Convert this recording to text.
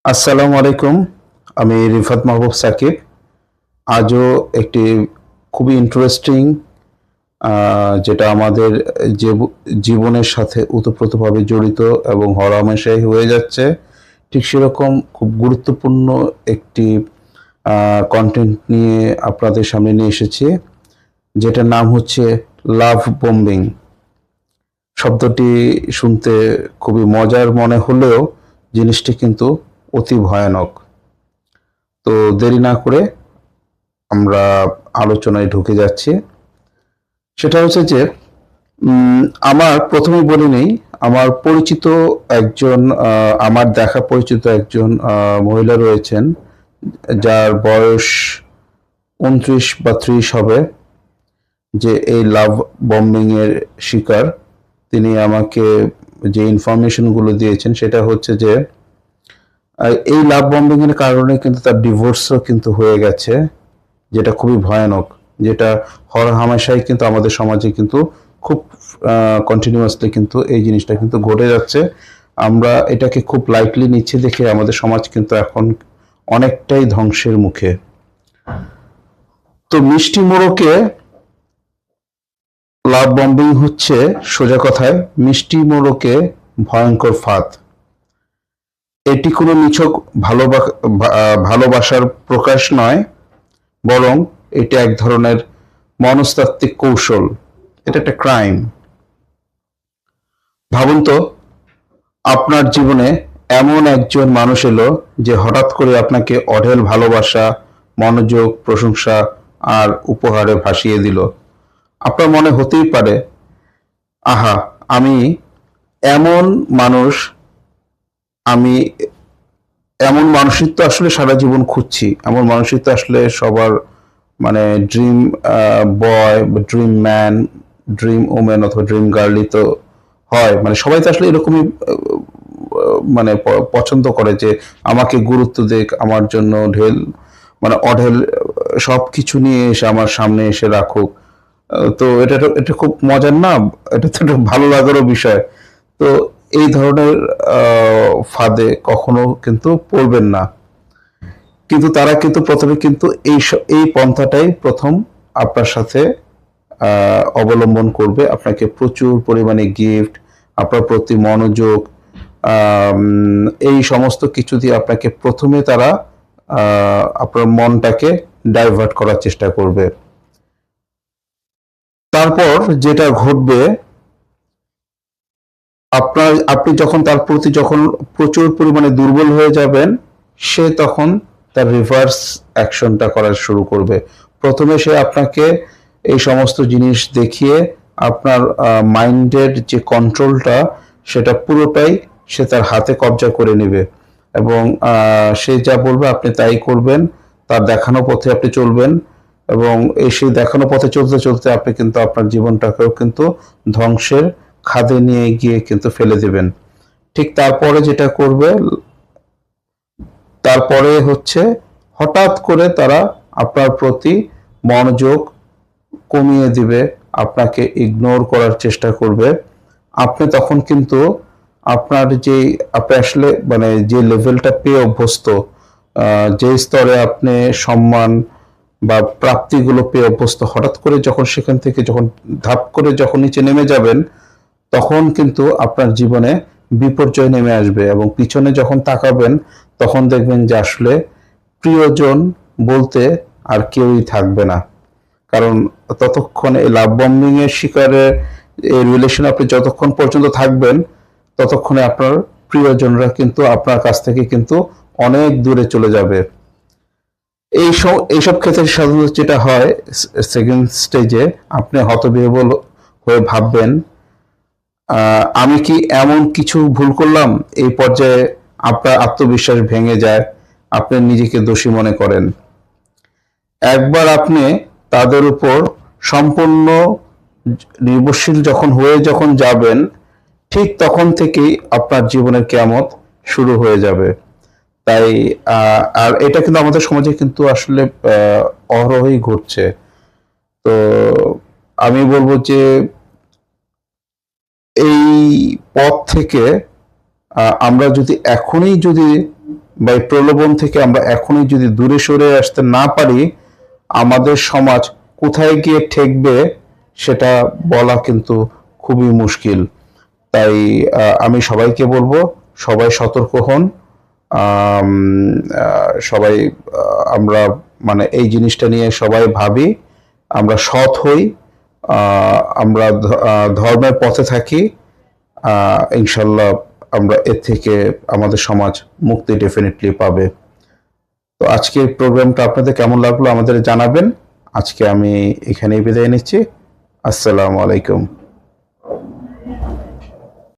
আসসালামু আলাইকুম। আমি রিফাত মাহবুব সাকিব। আজও একটি খুবই ইন্টারেস্টিং যেটা আমাদের জীবনের সাথে ওতপ্রোতভাবে জড়িত এবং হরহামেশাই হয়ে যাচ্ছে। ঠিক সেরকম খুব গুরুত্বপূর্ণ একটি কনটেন্ট নিয়ে আপনাদের সামনে নিয়ে এসেছি। যেটার নাম হচ্ছে লাভ বম্বিং। শব্দটি শুনতে খুবই মজার মনে হলেও জিনিসটি কিন্তু অতি ভয়ানক। তো দেরি না করে আমরা আলোচনায় ঢুকে যাচ্ছি। সেটা হচ্ছে যে আমার প্রথমে বলে নেই, আমার পরিচিত একজন আমার দেখা পরিচিত একজন মহিলা রয়েছেন, যার বয়স 29 বা 30 হবে, যে এই লাভ বম্বিং এর শিকার। তিনি আমাকে যে ইনফরমেশনগুলো দিয়েছেন সেটা হচ্ছে যে এই লাভ বম্বিং এর কারণে কিন্তু তার ডিভোর্সও কিন্তু হয়ে গেছে, যেটা খুবই ভয়ানক। যেটা হরহামেশাই কিন্তু আমাদের সমাজে কিন্তু খুব কন্টিনিউয়াসলি কিন্তু এই জিনিসটা কিন্তু ঘটে যাচ্ছে। আমরা এটাকে খুব লাইটলি নিচ্ছি দেখে আমাদের সমাজ কিন্তু এখন অনেকটাই ধ্বংসের মুখে। তো মিষ্টি মোড়কে লাভ বম্বিং হচ্ছে, সোজা কথায় মিষ্টি মোড়কে ভয়ঙ্কর ফাঁদ। এটি কোনো নিছক ভালোবাসার প্রকাশ নয়, বরং এটা এক ধরনের মনস্তাত্ত্বিক কৌশল। এটা একটা ক্রাইম। ভাবুন তো, আপনার জীবনে এমন একজন মানুষ এলো যে হঠাৎ করে আপনাকে অঢেল ভালোবাসা, মনোযোগ, প্রশংসা আর উপহারে ভাসিয়ে দিল। আপনার মনে হতেই পারে, আহা, আমি এমন মানুষ, আমি এমন মানুষই তো আসলে সারা জীবন খুঁজছি। এমন মানুষই তো আসলে সবার মানে ড্রিম বয়, ড্রিম ম্যান, ড্রিম ওমেন অথবা ড্রিম গার্লই তো হয়। মানে সবাই তো আসলে এরকমই মানে পছন্দ করে যে আমাকে গুরুত্ব দেক, আমার জন্য ঢেল মানে অঢেল সব কিছু নিয়ে এসে আমার সামনে এসে রাখুক। তো এটা খুব মজার না? এটা তো একটা ভালো লাগারও বিষয়। তো এই ধরনের ফাঁদে কখনো কিন্তু পড়বেন না। কিন্তু তারা কিন্তু প্রথমে কিন্তু এই পন্থাটাই প্রথম আপনার সাথে অবলম্বন করবে। আপনাকে প্রচুর পরিমাণে গিফট, আপনার প্রতি মনোযোগ, এই সমস্ত কিছু দিয়ে আপনাকে প্রথমে তারা আপনার মনটাকে ডাইভার্ট করার চেষ্টা করবে। তারপর যেটা ঘটবে, আপনি যখন তার প্রতি যখন প্রচুর পরিমাণে দুর্বল হয়ে যাবেন, সে তখন তার রিভার্স অ্যাকশনটা করা শুরু করবে। প্রথমে সে আপনাকে এই সমস্ত জিনিস দেখিয়ে আপনার মাইন্ডের যে কন্ট্রোলটা, সেটা পুরোটাই সে তার হাতে কবজা করে নেবে এবং সে যা বলবে আপনি তাই করবেন। তার দেখানো পথে আপনি চলবেন এবং সেই দেখানো পথে চলতে চলতে আপনি কিন্তু আপনার জীবনটাকেও কিন্তু ধ্বংসের খাদে নিয়ে গিয়ে কিন্তু ফেলে দেবেন। ঠিক তারপরে যেটা করবে, তারপরে হচ্ছে হঠাৎ করে তারা আপনার প্রতি মনোযোগ কমিয়ে দিবে, আপনাকে ইগনোর করার চেষ্টা করবে। আপনি তখন কিন্তু আপনি আসলে মানে যে লেভেলটা পেয়ে অভ্যস্ত, যে স্তরে আপনি সম্মান বা প্রাপ্তিগুলো পেয়ে অভ্যস্ত, হঠাৎ করে যখন সেখান থেকে যখন ধাপ করে যখন নিচে নেমে যাবেন, তখন কিন্তু আপনার জীবনে বিপর্যয় নেমে আসবে এবং পিছনে যখন তাকাবেন তখন দেখবেন যে আসলে প্রিয়জন বলতে আর কেউই থাকবে না। কারণ ততক্ষণ এই লাভ বম্বিং এর শিকারে এই রিলেশন আপনি যতক্ষণ পর্যন্ত থাকবেন, ততক্ষণে আপনার প্রিয়জনরা কিন্তু আপনার কাছ থেকে কিন্তু অনেক দূরে চলে যাবে। এইসব ক্ষেত্রে সাধারণত যেটা হয়, সেকেন্ড স্টেজে আপনি হতবিহ্বল হয়ে ভাববেন, আমি কি এমন কিছু ভুল করলাম? এই পর্যায়ে আপনার আত্মবিশ্বাস ভেঙে যায়, আপনি নিজেকে দোষী মনে করেন। একবার আপনি তাদের উপর সম্পূর্ণ নির্ভরশীল যখন যাবেন, ঠিক তখন থেকেই আপনার জীবনের কিয়ামত শুরু হয়ে যাবে। তাই আর এটা কিন্তু আমাদের সমাজে কিন্তু আসলে অহরহই ঘটছে। তো আমি বলবো যে এই পথ থেকে আমরা যদি এখনই যদি বা এই প্রলোভন থেকে আমরা এখনই যদি দূরে সরে আসতে না পারি, আমাদের সমাজ কোথায় গিয়ে ঠেকবে সেটা বলা কিন্তু খুবই মুশকিল। তাই আমি সবাইকে বলবো, সবাই সতর্ক হন। আম, সবাই আমরা মানে এই জিনিসটা নিয়ে সবাই ভাবি, আমরা সৎ হই, আমরা ধর্মের পথে থাকি। ইনশাল্লাহ আমরা এর থেকে আমাদের সমাজ মুক্তি ডেফিনেটলি পাবে। তো আজকের প্রোগ্রামটা আপনাদের কেমন লাগলো আমাদের জানাবেন। আজকে আমি এখানেই বিদায় নিচ্ছি। আসসালামু আলাইকুম।